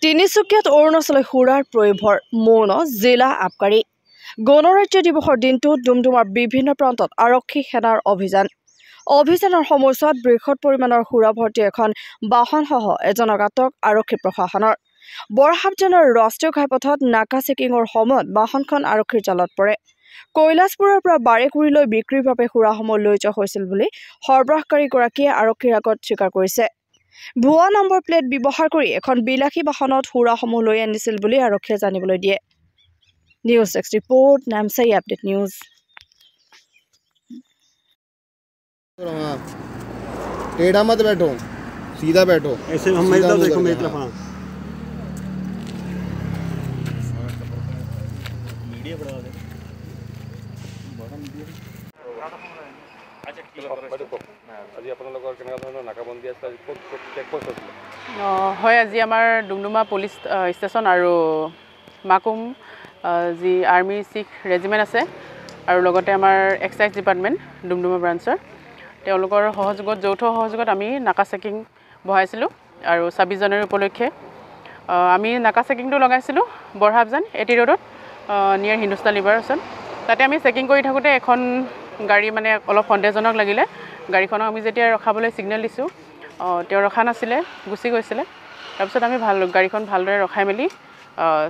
তিনিচুকীয়াত অৰুণাচল সুৰাৰ প্ৰয়োভৰ মৌন জিলা আবকাৰী গণৰাজ্য দিৱসৰ দিনটোত ডুমডুমাৰ বিভিন্ন প্ৰান্তত আৰক্ষী সেনাৰ অভিযানৰ সময়ছোৱাত বৃহৎ পৰিমাণৰ সুৰা ভৰ্তি এখন বাহনসহ এজনক আটক আৰক্ষী প্ৰশাসনৰ বৰহাবজানৰ ৰাষ্ট্ৰীয় ঘাইপথত নাকা চেকিঙৰ সময়ত বাহনখন আৰক্ষীৰ জালত পৰে। কৈলাশপুৰৰ পৰা বাৰেকুৰিলৈ বিক্ৰীৰ বাবে সুৰাসমূহ লৈ যোৱা হৈছিল বুলি সৰবৰাহকাৰীগৰাকীয়ে আৰক্ষীৰ আগত স্বীকাৰ কৰিছে। ভুৱা নম্বৰ প্লেট ব্যৱহাৰ কৰি এখন বিলাসী বাহনত সুৰাসমূহ লৈ আনিছিল বুলি আৰক্ষীয়ে জানিবলৈ দিয়ে। News desk report Namsai update news. टेढ़ा मत बैठो, सीधा बैठो। ऐसे हम इधर देखो मेरी तरफ। हाँ मीडिया बढ़ा दे। হয়, আজি আমাৰ ডুমডুমা পুলিচ ষ্টেচন আৰু মাকুম যি আৰ্মি শিখ ৰেজিমেণ্ট আছে আৰু লগতে আমাৰ এক্সাইজ ডিপাৰ্টমেণ্ট ডুমডুমা ব্ৰাঞ্চৰ তেওঁলোকৰ সহযোগত যৌথ সহযোগত আমি নাকা চেকিং বহাইছিলোঁ আৰু 26 জানুৱাৰী উপলক্ষে আমি নাকা চেকিংটো লগাইছিলোঁ বৰহাবজান এটি ৰোডত নিয়াৰ হিন্দুস্তান লিভাৰ ওচৰত। তাতে আমি চেকিং কৰি থাকোঁতে এখন গাড়ী মানে অলপ সন্দেহজনক লাগিলে। গাড়ীখনক আমি যেতিয়া ৰখাবলৈ ছিগনেল দিছোঁ তেওঁ ৰখা নাছিলে, গুচি গৈছিলে। তাৰপিছত আমি গাড়ীখন ভালদৰে ৰখাই মেলি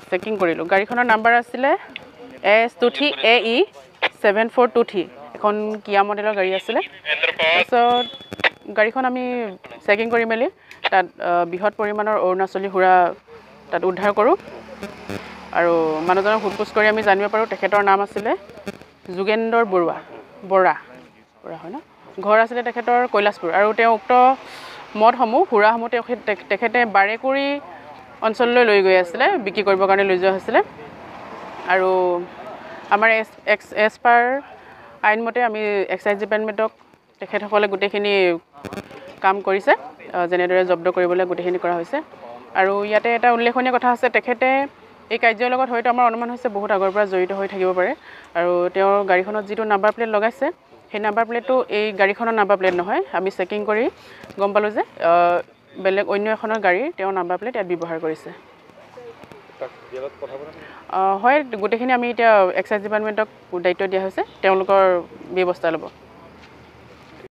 চেকিং কৰিলোঁ। গাড়ীখনৰ নাম্বাৰ আছিলে S23AE 7423, এখন কিয়া মডেলৰ গাড়ী আছিলে। তাৰপিছত গাড়ীখন আমি চেকিং কৰি মেলি তাত বৃহৎ পৰিমাণৰ অৰুণাচলী সুৰা তাত উদ্ধাৰ কৰোঁ আৰু মানুহজনক সোধপোছ কৰি আমি জানিব পাৰোঁ তেখেতৰ নাম আছিলে যোগেন্দ্ৰ বৰা হয় ন, ঘৰ আছিলে তেখেতৰ কৈলাশপুৰ আৰু তেওঁ উক্ত মদসমূহ সুৰাসমূহ তেখেতে বাৰেকুৰি অঞ্চললৈ লৈ গৈ আছিলে, বিক্ৰী কৰিবৰ কাৰণে লৈ যোৱা হৈছিলে। আৰু আমাৰ এজ পাৰ আইনমতে আমি এক্সাইজ ডিপাৰ্টমেণ্টক তেখেতসকলে গোটেইখিনি কাম কৰিছে, যেনেদৰে জব্দ কৰিবলৈ গোটেইখিনি কৰা হৈছে। আৰু ইয়াতে এটা উল্লেখনীয় কথা আছে, তেখেতে এই কাৰ্যৰ লগত হয়তো আমাৰ অনুমান হৈছে বহুত আগৰ পৰা জড়িত হৈ থাকিব পাৰে। আৰু তেওঁৰ গাড়ীখনত যিটো নাম্বাৰ প্লেট লগাইছে সেই নাম্বাৰ প্লেটটো এই গাড়ীখনৰ নাম্বাৰ প্লেট নহয়। আমি চেকিং কৰি গম পালোঁ যে বেলেগ অন্য এখনৰ গাড়ী তেওঁ নাম্বাৰ প্লেট ইয়াত ব্যৱহাৰ কৰিছে। হয়, গোটেইখিনি আমি এতিয়া এক্সাইজ ডিপাৰ্টমেণ্টক দায়িত্ব দিয়া হৈছে, তেওঁলোকৰ ব্যৱস্থা ল'ব।